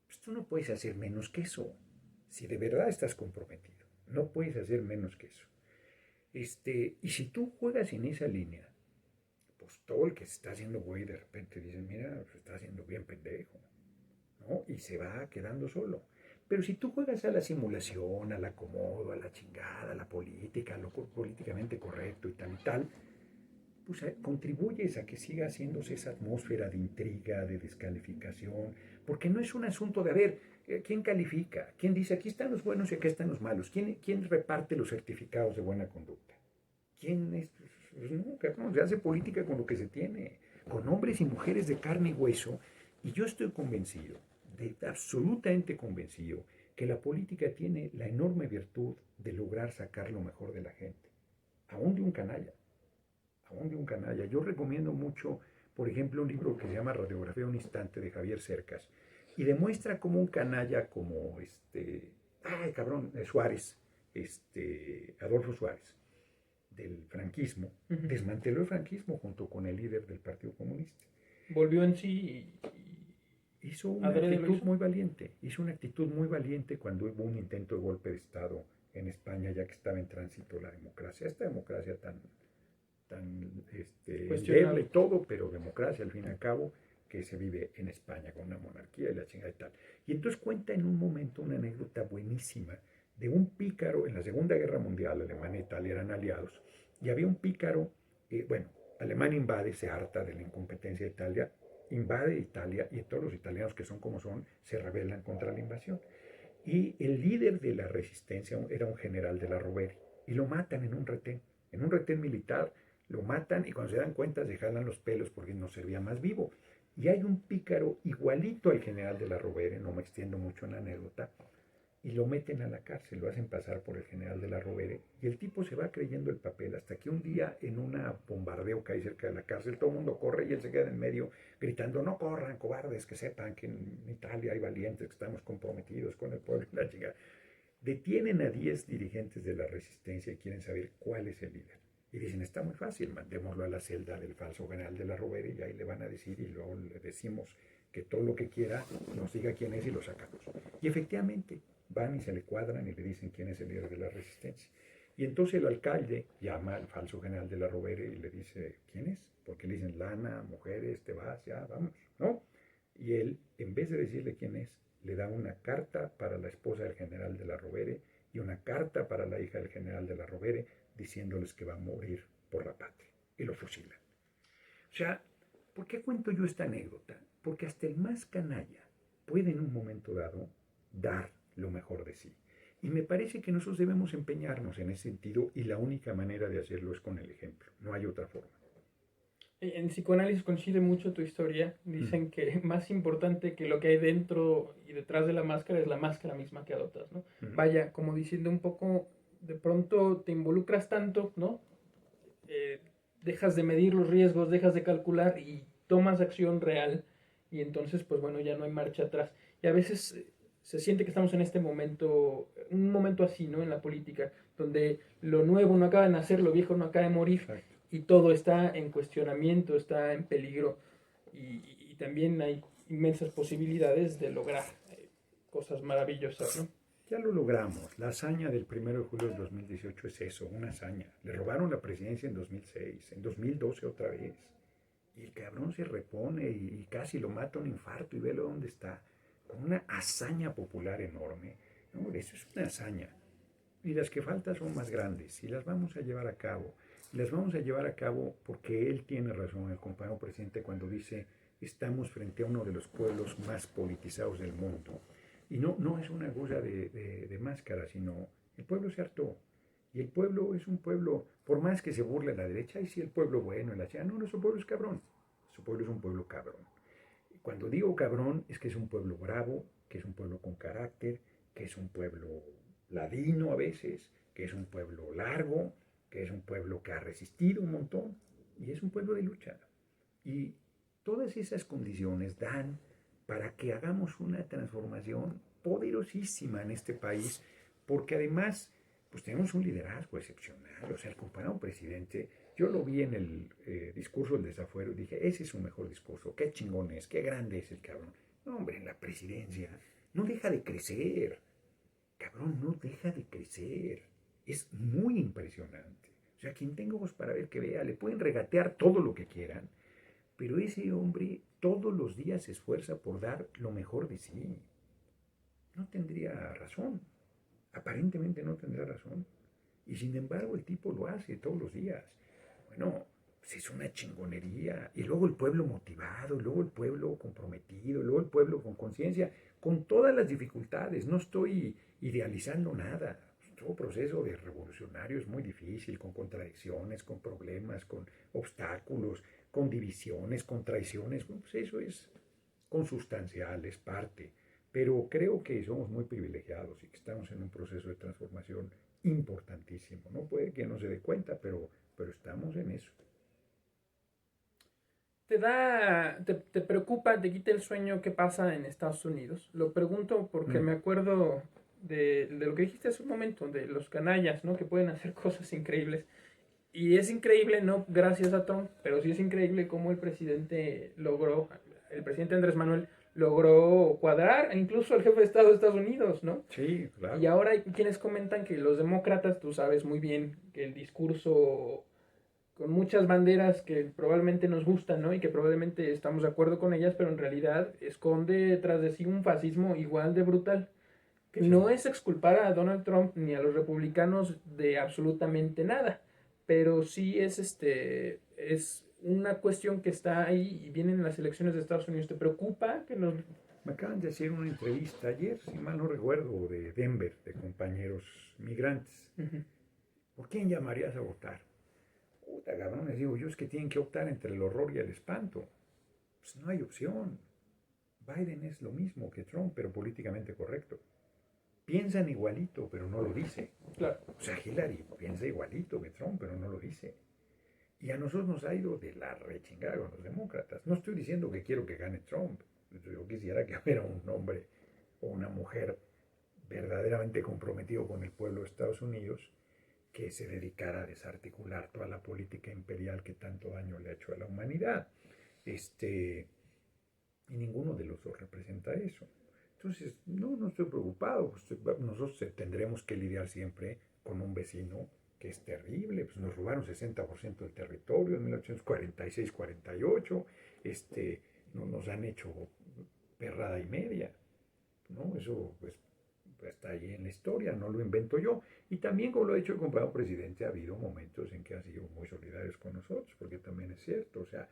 pues tú no puedes hacer menos que eso. Si de verdad estás comprometido, no puedes hacer menos que eso. Y si tú juegas en esa línea, pues todo el que se está haciendo güey de repente dice, mira, se está haciendo bien pendejo, ¿no? Y se va quedando solo. Pero si tú juegas a la simulación, al acomodo, a la chingada, a la política, a lo políticamente correcto y tal, pues contribuyes a que siga haciéndose esa atmósfera de intriga, de descalificación, porque no es un asunto de, a ver, ¿quién califica? ¿Quién dice aquí están los buenos y acá están los malos? ¿Quién reparte los certificados de buena conducta? ¿Quién es? Pues no, cabrón, se hace política con lo que se tiene, con hombres y mujeres de carne y hueso, y yo estoy convencido, absolutamente convencido, que la política tiene la enorme virtud de lograr sacar lo mejor de la gente, aún de un canalla, aún de un canalla. Yo recomiendo mucho, por ejemplo, un libro que se llama Radiografía de un instante de Javier Cercas, y demuestra cómo un canalla como ay cabrón, Suárez, Adolfo Suárez, del franquismo, desmanteló el franquismo junto con el líder del Partido Comunista. Volvió en sí hizo una actitud muy valiente, cuando hubo un intento de golpe de Estado en España, ya que estaba en tránsito la democracia, esta democracia tan endeble y todo, pero democracia al fin y al cabo, que se vive en España con una monarquía y la chingada y tal. Y entonces cuenta en un momento una anécdota buenísima de un pícaro en la Segunda Guerra Mundial. Alemania e Italia eran aliados, y había un pícaro, Alemania invade, se harta de la incompetencia de Italia, invade Italia, y todos los italianos que son como son se rebelan contra la invasión. Y el líder de la resistencia era un general de la Roveri, y lo matan en un retén militar, lo matan, y cuando se dan cuenta se jalan los pelos porque no servía más vivo. Y hay un pícaro igualito al general de la Rovere, no me extiendo mucho en la anécdota, y lo meten a la cárcel, lo hacen pasar por el general de la Rovere, y el tipo se va creyendo el papel, hasta que un día en un bombardeo que hay cerca de la cárcel, todo el mundo corre y él se queda en medio gritando, no corran, cobardes, que sepan que en Italia hay valientes, que estamos comprometidos con el pueblo y la chica. Detienen a 10 dirigentes de la resistencia y quieren saber cuál es el líder. Y dicen, está muy fácil, mandémoslo a la celda del falso general de la Rovere, y ahí le van a decir, y luego le decimos que todo lo que quiera nos diga quién es y lo sacamos. Y efectivamente van y se le cuadran y le dicen quién es el líder de la resistencia. Y entonces el alcalde llama al falso general de la Rovere y le dice, ¿quién es? Porque le dicen, lana, mujeres, te vas, ya, vamos, ¿no? Y él, en vez de decirle quién es, le da una carta para la esposa del general de la Rovere y una carta para la hija del general de la Rovere, diciéndoles que va a morir por la patria, y lo fusilan. O sea, ¿por qué cuento yo esta anécdota? Porque hasta el más canalla puede en un momento dado dar lo mejor de sí. Y me parece que nosotros debemos empeñarnos en ese sentido, y la única manera de hacerlo es con el ejemplo, no hay otra forma. En psicoanálisis coincide mucho tu historia. Dicen que más importante que lo que hay dentro y detrás de la máscara es la máscara misma que adoptas, ¿no? Vaya, como diciendo un poco, de pronto te involucras tanto, ¿no? Dejas de medir los riesgos, dejas de calcular y tomas acción real, y entonces, pues bueno, ya no hay marcha atrás. Y a veces se siente que estamos en este momento, un momento así, ¿no? En la política, donde lo nuevo no acaba de nacer, lo viejo no acaba de morir. Exacto. Y todo está en cuestionamiento, está en peligro, y también hay inmensas posibilidades de lograr cosas maravillosas, ¿no? Ya lo logramos. La hazaña del 1 de julio del 2018 es eso, una hazaña. Le robaron la presidencia en 2006, en 2012 otra vez. Y el cabrón se repone y casi lo mata un infarto, y velo dónde está. Con una hazaña popular enorme. No, eso es una hazaña. Y las que faltan son más grandes, y las vamos a llevar a cabo. Y las vamos a llevar a cabo porque él tiene razón, el compañero presidente, cuando dice, estamos frente a uno de los pueblos más politizados del mundo. Y no es una cosa de máscara, sino el pueblo se hartó. Y el pueblo es un pueblo, por más que se burle la derecha, y si el pueblo bueno, no, nuestro pueblo es cabrón. Nuestro pueblo es un pueblo cabrón. Y cuando digo cabrón, es que es un pueblo bravo, que es un pueblo con carácter, que es un pueblo ladino a veces, que es un pueblo largo, que es un pueblo que ha resistido un montón, y es un pueblo de lucha. Y Todas esas condiciones dan para que hagamos una transformación poderosísima en este país, porque además pues tenemos un liderazgo excepcional. O sea, el compañero presidente, yo lo vi en el discurso del desafuero y dije, ese es su mejor discurso, qué chingón es, qué grande es el cabrón. No, hombre, en la presidencia no deja de crecer, cabrón, no deja de crecer. Es muy impresionante. O sea, quien tenga ojos para ver que vea, le pueden regatear todo lo que quieran, pero ese hombre todos los días se esfuerza por dar lo mejor de sí. No tendría razón. Aparentemente no tendría razón. Y sin embargo el tipo lo hace todos los días. Bueno, pues es una chingonería. Y luego el pueblo motivado, y luego el pueblo comprometido, y luego el pueblo con conciencia, con todas las dificultades. No estoy idealizando nada. Todo proceso de revolucionario es muy difícil, con contradicciones, con problemas, con obstáculos, con divisiones, con traiciones. Bueno, pues eso es consustancial, es parte. Pero creo que somos muy privilegiados y que estamos en un proceso de transformación importantísimo. No puede que no se dé cuenta, pero estamos en eso. ¿Te preocupa, te quita el sueño qué pasa en Estados Unidos? Lo pregunto porque Mm. me acuerdo de lo que dijiste hace un momento, de los canallas, ¿no? Que pueden hacer cosas increíbles. Y es increíble, no gracias a Trump, pero sí es increíble cómo el presidente Andrés Manuel logró cuadrar incluso al jefe de Estado de Estados Unidos, ¿no? Sí, Y claro. ahora hay quienes comentan que los demócratas, tú sabes muy bien que el discurso con muchas banderas que probablemente nos gustan, ¿no? Y que probablemente estamos de acuerdo con ellas, pero en realidad esconde tras de sí un fascismo igual de brutal, que Sí. no es exculpar a Donald Trump ni a los republicanos de absolutamente nada, pero sí es una cuestión que está ahí y vienen las elecciones de Estados Unidos. ¿Te preocupa que nos... Me acaban de hacer una entrevista ayer, si mal no recuerdo, de Denver, de compañeros migrantes. Ujú. ¿Por quién llamarías a votar? Puta, cabrón, les digo yo, es que tienen que optar entre el horror y el espanto. Pues no hay opción. Biden es lo mismo que Trump, pero políticamente correcto. Piensan igualito, pero no lo dice. Claro. O sea, Hillary piensa igualito que Trump, pero no lo dice. Y a nosotros nos ha ido de la rechingada con los demócratas. No estoy diciendo que quiero que gane Trump. Yo quisiera que hubiera un hombre o una mujer verdaderamente comprometido con el pueblo de Estados Unidos que se dedicara a desarticular toda la política imperial que tanto daño le ha hecho a la humanidad. Este, y ninguno de los dos representa eso. Entonces, no estoy preocupado. Nosotros tendremos que lidiar siempre con un vecino que es terrible. Pues nos robaron 60% del territorio en 1846-48. No, nos han hecho perrada y media. ¿No? Eso pues, está ahí en la historia, no lo invento yo. Y también, como lo ha dicho el compañero presidente, ha habido momentos en que han sido muy solidarios con nosotros, porque también es cierto. O sea,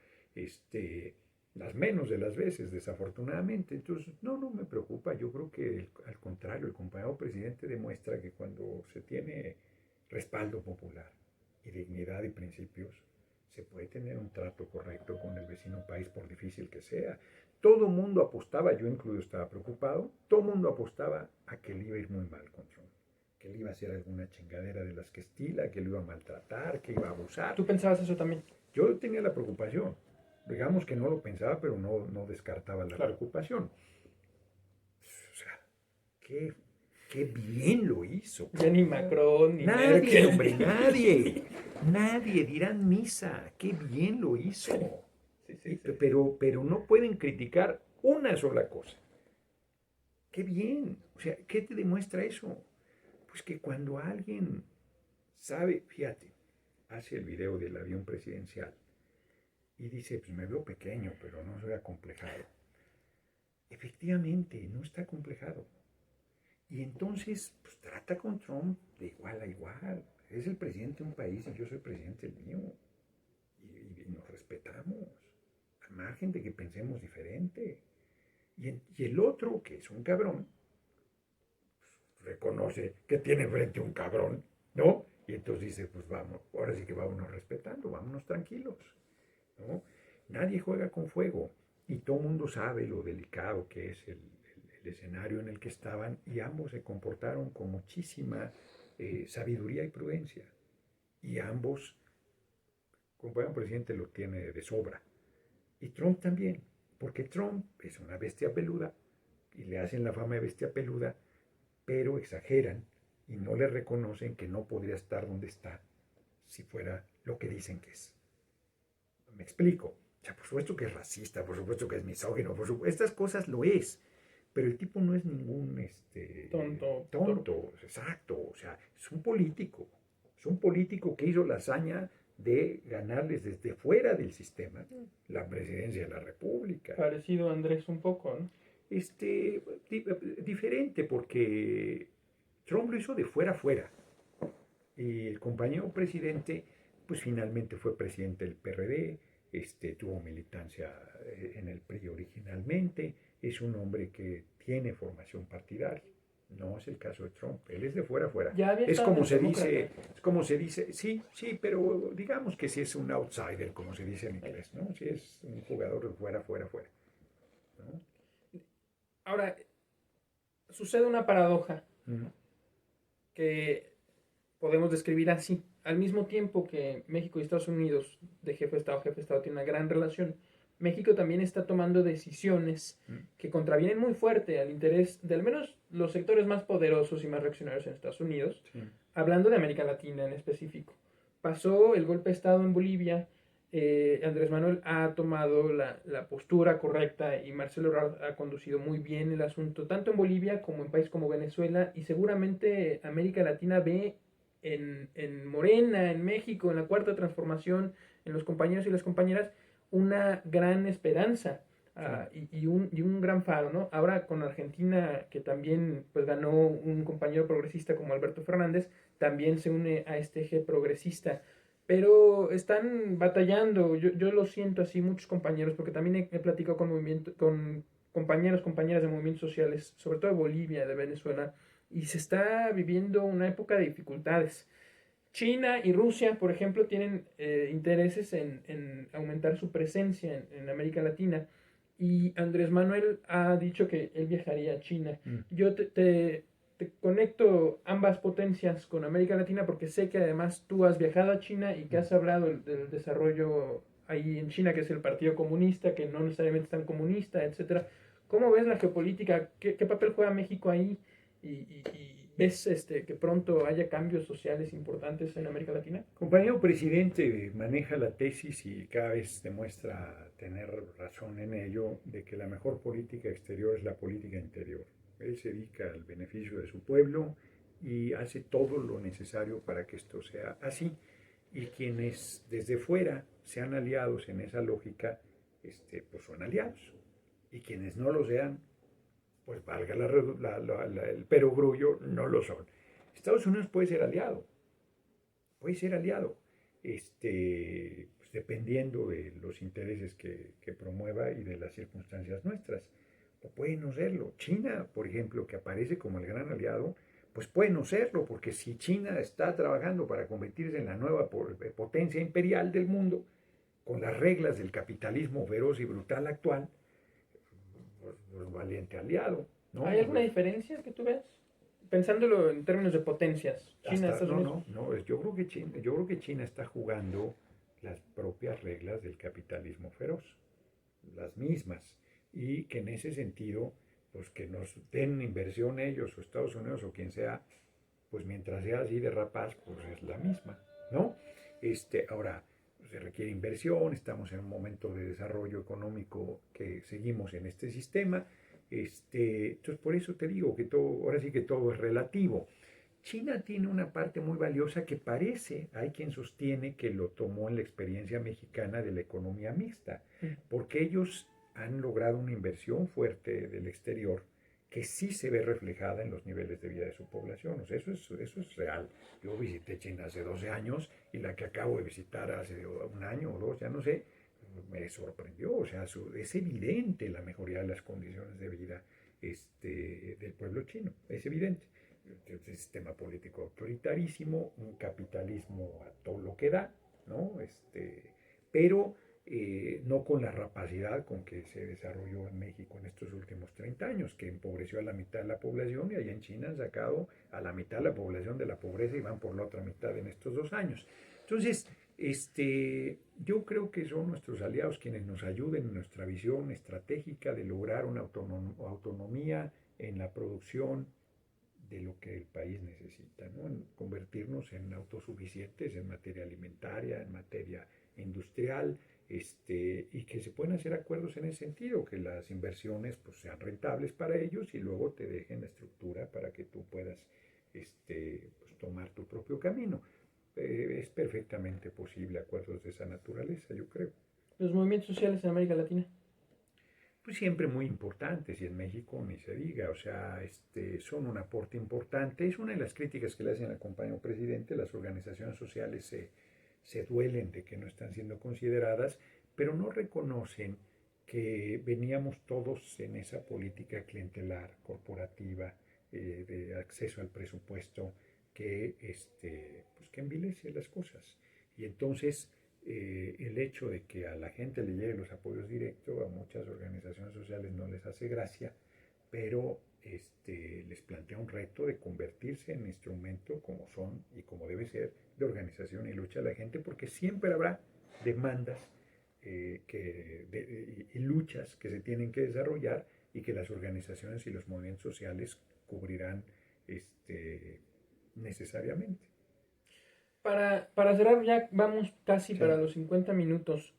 las menos de las veces, desafortunadamente. Entonces, no me preocupa. Yo creo que al contrario, el compañero presidente demuestra que cuando se tiene respaldo popular y dignidad y principios, se puede tener un trato correcto con el vecino país por difícil que sea. Todo el mundo apostaba, yo incluido estaba preocupado, todo el mundo apostaba a que le iba a ir muy mal con Trump, que le iba a hacer alguna chingadera de las que estila, que lo iba a maltratar, que iba a abusar. ¿Tú pensabas eso también? Yo tenía la preocupación, digamos que no lo pensaba, pero no descartaba la Claro. preocupación. O sea, qué, qué bien lo hizo. Ya ni Macron, ni Nadie, Merkel. hombre, nadie. Nadie dirán misa. Qué bien lo hizo. Sí, sí, sí. Pero no pueden criticar una sola cosa. Qué bien. O sea, ¿qué te demuestra eso? Pues que cuando alguien sabe, fíjate, hace el video del avión presidencial y dice, pues me veo pequeño, pero no soy acomplejado. Efectivamente, no está acomplejado. Y entonces, pues trata con Trump de igual a igual. Es el presidente de un país y yo soy presidente del mío. Y nos respetamos, al margen de que pensemos diferente. Y el otro, que es un cabrón, pues, reconoce que tiene frente a un cabrón, ¿no? Y entonces dice, pues vamos, ahora sí que vámonos respetando, vámonos tranquilos, ¿no? Nadie juega con fuego y todo el mundo sabe lo delicado que es el escenario en el que estaban y ambos se comportaron con muchísima sabiduría y prudencia. Y ambos, como el presidente lo tiene de sobra, Y Trump también, porque Trump es una bestia peluda y le hacen la fama de bestia peluda, pero exageran y no le reconocen que no podría estar donde está si fuera lo que dicen que es. Me explico. O sea, por supuesto que es racista, por supuesto que es misógino, por supuesto, estas cosas lo es. Pero el tipo no es ningún tonto, exacto. O sea, es un político. Es un político que hizo la hazaña de ganarles desde fuera del sistema la presidencia de la República. Parecido a Andrés un poco, ¿no? Diferente, porque Trump lo hizo de fuera a fuera. Y el compañero presidente, pues finalmente fue presidente del PRD, tuvo militancia en el PRI originalmente, es un hombre que tiene formación partidaria. No es el caso de Trump, él es de fuera a fuera. Ya había Es estado como en se Demócrata. dice, es como se dice, sí, pero digamos que sí es un outsider, como se dice en inglés, ¿no? Sí es un jugador de fuera, fuera, fuera, ¿no? Ahora, sucede una paradoja Mm. que podemos describir así. Al mismo tiempo que México y Estados Unidos, de jefe de Estado, tienen una gran relación, México también está tomando decisiones que contravienen muy fuerte al interés de al menos los sectores más poderosos y más reaccionarios en Estados Unidos, Sí. hablando de América Latina en específico. Pasó el golpe de Estado en Bolivia, Andrés Manuel ha tomado la postura correcta y Marcelo Ebrard ha conducido muy bien el asunto, tanto en Bolivia como en países como Venezuela, y seguramente América Latina ve en Morena, en México, en la Cuarta Transformación, en los compañeros y las compañeras, una gran esperanza. Y un gran faro, ¿no? Ahora con Argentina, que también pues ganó un compañero progresista como Alberto Fernández, también se une a este eje progresista. Pero están batallando, yo lo siento así, muchos compañeros, porque también he platicado con compañeros, compañeras de movimientos sociales, sobre todo de Bolivia, de Venezuela, y se está viviendo una época de dificultades. China y Rusia, por ejemplo, tienen intereses en aumentar su presencia en América Latina, y Andrés Manuel ha dicho que él viajaría a China. Yo te conecto ambas potencias con América Latina porque sé que además tú has viajado a China y que has hablado del desarrollo ahí en China, que es el Partido Comunista, que no necesariamente es tan comunista, etcétera. ¿Cómo ves la geopolítica? ¿Qué papel juega México ahí? Y ves que pronto haya cambios sociales importantes en América Latina. Compañero presidente maneja la tesis y cada vez demuestra tener razón en ello de que la mejor política exterior es la política interior. Él se dedica al beneficio de su pueblo y hace todo lo necesario para que esto sea así. Y quienes desde fuera sean aliados en esa lógica, pues son aliados. Y quienes no lo sean, pues valga el perogrullo, no lo son. Estados Unidos puede ser aliado, pues dependiendo de los intereses que promueva y de las circunstancias nuestras. O puede no serlo. China, por ejemplo, que aparece como el gran aliado, pues puede no serlo, porque si China está trabajando para convertirse en la nueva potencia imperial del mundo, con las reglas del capitalismo feroz y brutal actual, pues valiente aliado, ¿no? ¿Hay alguna diferencia que tú ves? Pensándolo en términos de potencias, China, Estados Unidos. Yo creo que China está jugando las propias reglas del capitalismo feroz, las mismas, y que en ese sentido, pues que nos den inversión ellos o Estados Unidos o quien sea, pues mientras sea así de rapaz, pues es la misma, ¿no? Ahora, se requiere inversión, estamos en un momento de desarrollo económico que seguimos en este sistema, entonces por eso te digo que todo, ahora sí que todo es relativo. China tiene una parte muy valiosa que parece, hay quien sostiene que lo tomó en la experiencia mexicana de la economía mixta, porque ellos han logrado una inversión fuerte del exterior que sí se ve reflejada en los niveles de vida de su población. O sea, eso es real. Yo visité China hace 12 años y la que acabo de visitar hace un año o dos, ya no sé, me sorprendió. O sea, es evidente la mejoría de las condiciones de vida del pueblo chino. Es evidente. Un sistema político autoritarísimo, un capitalismo a todo lo que da, ¿no? Pero no con la rapacidad con que se desarrolló en México en estos últimos 30 años, que empobreció a la mitad de la población y allá en China han sacado a la mitad de la población de la pobreza y van por la otra mitad en estos 2 años. Entonces, Yo creo que son nuestros aliados quienes nos ayuden en nuestra visión estratégica de lograr una autonomía en la producción de lo que el país necesita, ¿no? En convertirnos en autosuficientes en materia alimentaria, en materia industrial, y que se puedan hacer acuerdos en ese sentido, que las inversiones pues, sean rentables para ellos y luego te dejen la estructura para que tú puedas pues, tomar tu propio camino. Es perfectamente posible acuerdos de esa naturaleza, yo creo. Los movimientos sociales en América Latina. Pues siempre muy importantes y en México ni se diga, o sea, son un aporte importante. Es una de las críticas que le hacen al compañero presidente, las organizaciones sociales se duelen de que no están siendo consideradas, pero no reconocen que veníamos todos en esa política clientelar, corporativa, de acceso al presupuesto, pues que envilece las cosas. Y entonces el hecho de que a la gente le lleguen los apoyos directos, a muchas organizaciones sociales no les hace gracia, pero les plantea un reto de convertirse en instrumento como son y como debe ser de organización y lucha de la gente, porque siempre habrá demandas y luchas que se tienen que desarrollar y que las organizaciones y los movimientos sociales cubrirán necesariamente. Para cerrar, ya vamos casi Sí. para los 50 minutos.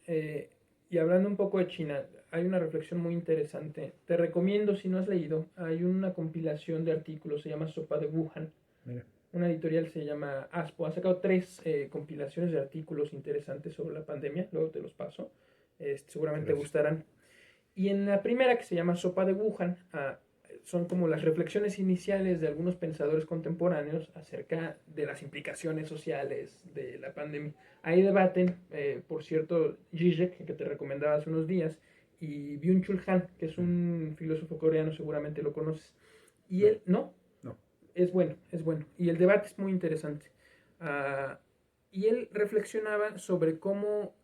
Y hablando un poco de China, hay una reflexión muy interesante. Te recomiendo, si no has leído, hay una compilación de artículos, se llama Sopa de Wuhan. Mira. Una editorial se llama ASPO. Ha sacado 3 compilaciones de artículos interesantes sobre la pandemia. Luego te los paso. Seguramente te Gracias. gustarán. Y en la primera, que se llama Sopa de Wuhan, son como las reflexiones iniciales de algunos pensadores contemporáneos acerca de las implicaciones sociales de la pandemia. Ahí debaten, por cierto, Zizek, que te recomendaba hace unos días, y Byung-Chul Han, que es un filósofo coreano, seguramente lo conoces. Y No, él, ¿no? no. Es bueno, es bueno. Y el debate es muy interesante. Uh, y él reflexionaba sobre cómo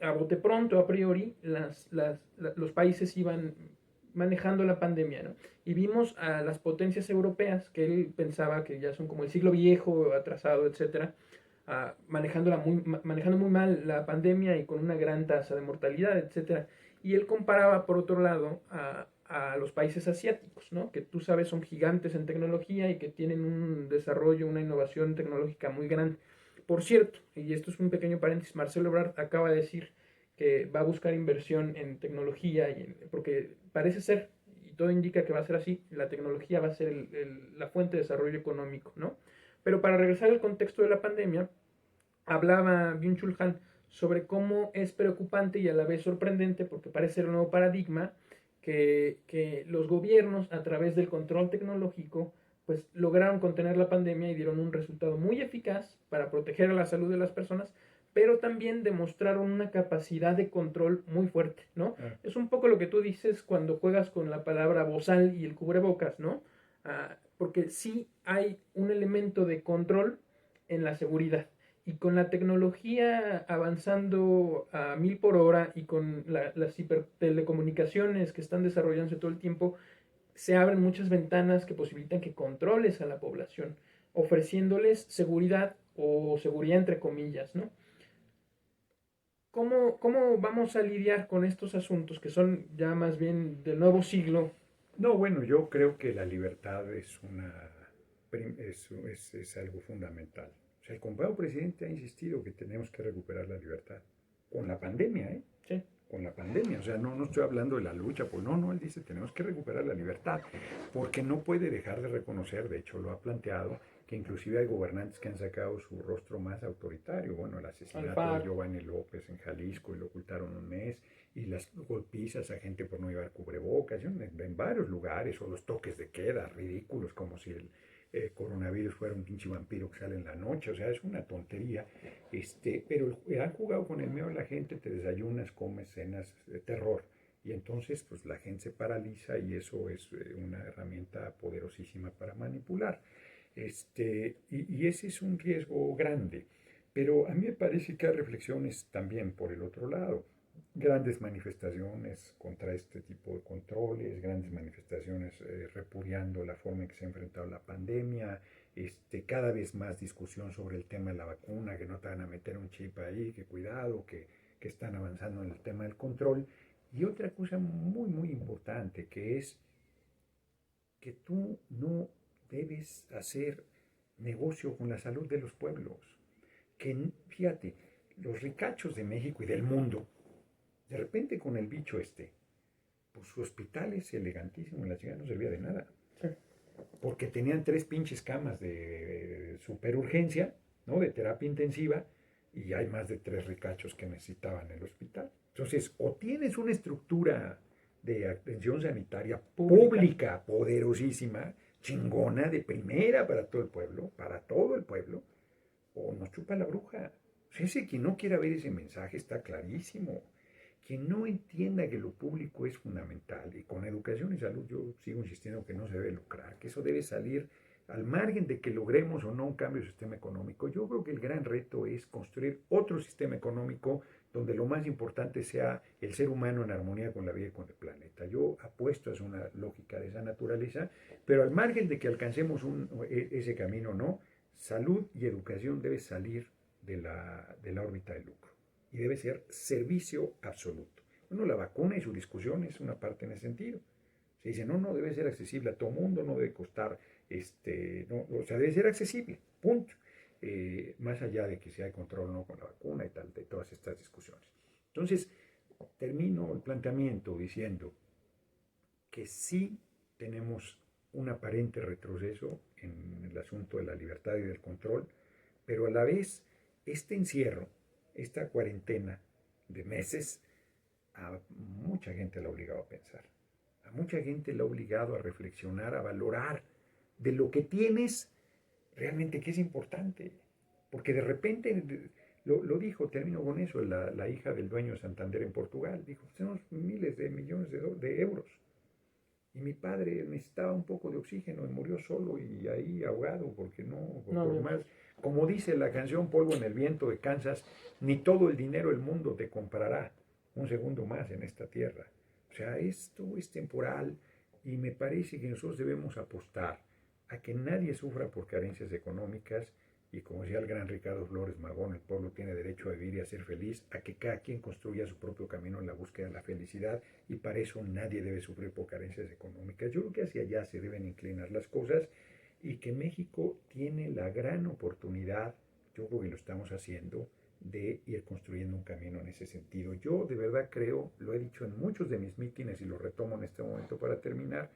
a bote pronto, a priori, los países iban manejando la pandemia, ¿no? Y vimos a las potencias europeas, que él pensaba que ya son como el siglo viejo, atrasado, etcétera, manejando muy mal la pandemia y con una gran tasa de mortalidad, etcétera. Y él comparaba, por otro lado, a los países asiáticos, ¿no? Que tú sabes son gigantes en tecnología y que tienen un desarrollo, una innovación tecnológica muy grande. Por cierto, y esto es un pequeño paréntesis, Marcelo Ebrard acaba de decir que va a buscar inversión en tecnología, porque parece ser, y todo indica que va a ser así, la tecnología va a ser la fuente de desarrollo económico, ¿no? Pero para regresar al contexto de la pandemia, hablaba Byung-Chul Han sobre cómo es preocupante y a la vez sorprendente, porque parece ser un nuevo paradigma, que los gobiernos, a través del control tecnológico, pues lograron contener la pandemia y dieron un resultado muy eficaz para proteger a la salud de las personas, pero también demostraron una capacidad de control muy fuerte, ¿no? Es un poco lo que tú dices cuando juegas con la palabra bozal y el cubrebocas, ¿no? Porque sí hay un elemento de control en la seguridad. Y con la tecnología avanzando a 1000 por hora y con las hipertelecomunicaciones que están desarrollándose todo el tiempo, se abren muchas ventanas que posibilitan que controles a la población, ofreciéndoles seguridad o seguridad entre comillas, ¿no? ¿Cómo vamos a lidiar con estos asuntos que son ya más bien del nuevo siglo? No, bueno, yo creo que la libertad es algo fundamental. O sea, el compañero presidente ha insistido que tenemos que recuperar la libertad. Con la pandemia, ¿eh? Sí. Con la pandemia. O sea, no estoy hablando de la lucha, pues no, él dice tenemos que recuperar la libertad, porque no puede dejar de reconocer, de hecho lo ha planteado, que inclusive hay gobernantes que han sacado su rostro más autoritario. Bueno, el asesinato de Giovanni López en Jalisco y lo ocultaron un mes, y las golpizas a gente por no llevar cubrebocas, en varios lugares, o los toques de queda ridículos, como si el coronavirus fuera un pinche vampiro que sale en la noche, o sea, es una tontería, pero han jugado con el miedo de la gente, te desayunas, comes, cenas de terror, y entonces pues la gente se paraliza y eso es una herramienta poderosísima para manipular. Y ese es un riesgo grande, pero a mí me parece que hay reflexiones también por el otro lado. grandes manifestaciones contra este tipo de controles, grandes manifestaciones repudiando la forma en que se ha enfrentado la pandemia, cada vez más discusión sobre el tema de la vacuna, que no te van a meter un chip ahí, que cuidado, que están avanzando en el tema del control. Y otra cosa muy, muy importante, que es que tú no debes hacer negocio con la salud de los pueblos. Que, fíjate, los ricachos de México y del mundo, de repente con el bicho pues su hospital es elegantísimo, en la ciudad no servía de nada. Sí. Porque tenían 3 pinches camas de superurgencia, ¿no? De terapia intensiva, y hay más de 3 ricachos que necesitaban el hospital. Entonces, o tienes una estructura de atención sanitaria pública, poderosísima, chingona, de primera para todo el pueblo, o nos chupa la bruja. O sea, ese que no quiera ver ese mensaje está clarísimo. Quien no entienda que lo público es fundamental, y con educación y salud yo sigo insistiendo que no se debe lucrar, que eso debe salir al margen de que logremos o no un cambio de sistema económico. Yo creo que el gran reto es construir otro sistema económico donde lo más importante sea el ser humano en armonía con la vida y con el planeta. Yo apuesto a una lógica de esa naturaleza, pero al margen de que alcancemos ese camino, no, salud y educación debe salir de la órbita del lucro y debe ser servicio absoluto. Bueno, la vacuna y su discusión es una parte en ese sentido. Se dice, no debe ser accesible a todo mundo, no debe costar, no, o sea, debe ser accesible, punto. Más allá de que si hay control o no con la vacuna y tal, de todas estas discusiones. Entonces, termino el planteamiento diciendo que sí tenemos un aparente retroceso en el asunto de la libertad y del control, pero a la vez este encierro, esta cuarentena de meses, a mucha gente la ha obligado a pensar. A mucha gente la ha obligado a reflexionar, a valorar de lo que tienes realmente que es importante. Porque de repente, lo dijo, termino con eso, la hija del dueño de Santander en Portugal, dijo, tenemos miles de millones de euros. Y mi padre necesitaba un poco de oxígeno y murió solo y ahí ahogado, porque por más, como dice la canción Polvo en el viento de Kansas, ni todo el dinero del mundo te comprará un segundo más en esta tierra. O sea, esto es temporal y me parece que nosotros debemos apostar a que nadie sufra por carencias económicas y, como decía el gran Ricardo Flores Magón, el pueblo tiene derecho a vivir y a ser feliz, a que cada quien construya su propio camino en la búsqueda de la felicidad, y para eso nadie debe sufrir por carencias económicas. Yo creo que hacia allá se deben inclinar las cosas y que México tiene la gran oportunidad, yo creo que lo estamos haciendo, de ir construyendo un camino en ese sentido. Yo de verdad creo, lo he dicho en muchos de mis mítines y lo retomo en este momento para terminar,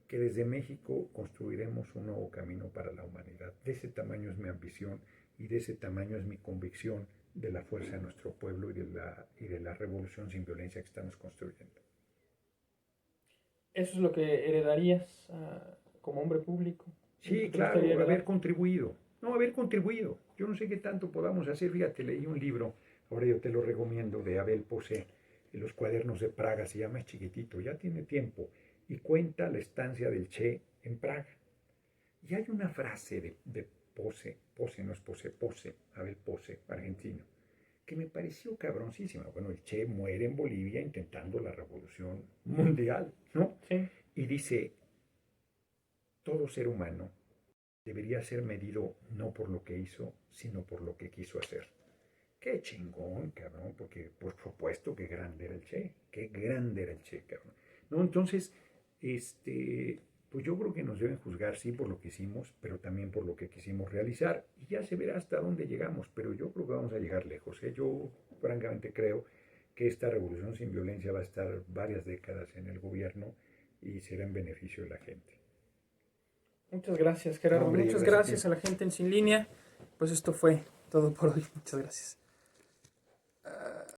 que desde México construiremos un nuevo camino para la humanidad. De ese tamaño es mi ambición y de ese tamaño es mi convicción de la fuerza de nuestro pueblo y de la revolución sin violencia que estamos construyendo. ¿Eso es lo que heredarías como hombre público? Sí, claro, haber contribuido. No, haber contribuido. Yo no sé qué tanto podamos hacer. Fíjate, leí un libro, ahora yo te lo recomiendo, de Abel Posé, en los cuadernos de Praga, se llama, es chiquitito, ya tiene tiempo, y cuenta la estancia del Che en Praga. Y hay una frase de Posé, no es Posé, Abel Posé, argentino, que me pareció cabroncísima. Bueno, el Che muere en Bolivia intentando la revolución mundial, ¿no? Sí. Y dice, todo ser humano debería ser medido no por lo que hizo, sino por lo que quiso hacer. Qué chingón, cabrón, porque por supuesto que grande era el Che, qué grande era el Che, cabrón. No, entonces, pues yo creo que nos deben juzgar, sí, por lo que hicimos, pero también por lo que quisimos realizar, y ya se verá hasta dónde llegamos, pero yo creo que vamos a llegar lejos, ¿eh? Yo francamente creo que esta revolución sin violencia va a estar varias décadas en el gobierno y será en beneficio de la gente. Muchas gracias, Gerardo. Hombre, muchas gracias a la gente en Sin Línea. Pues esto fue todo por hoy. Muchas gracias.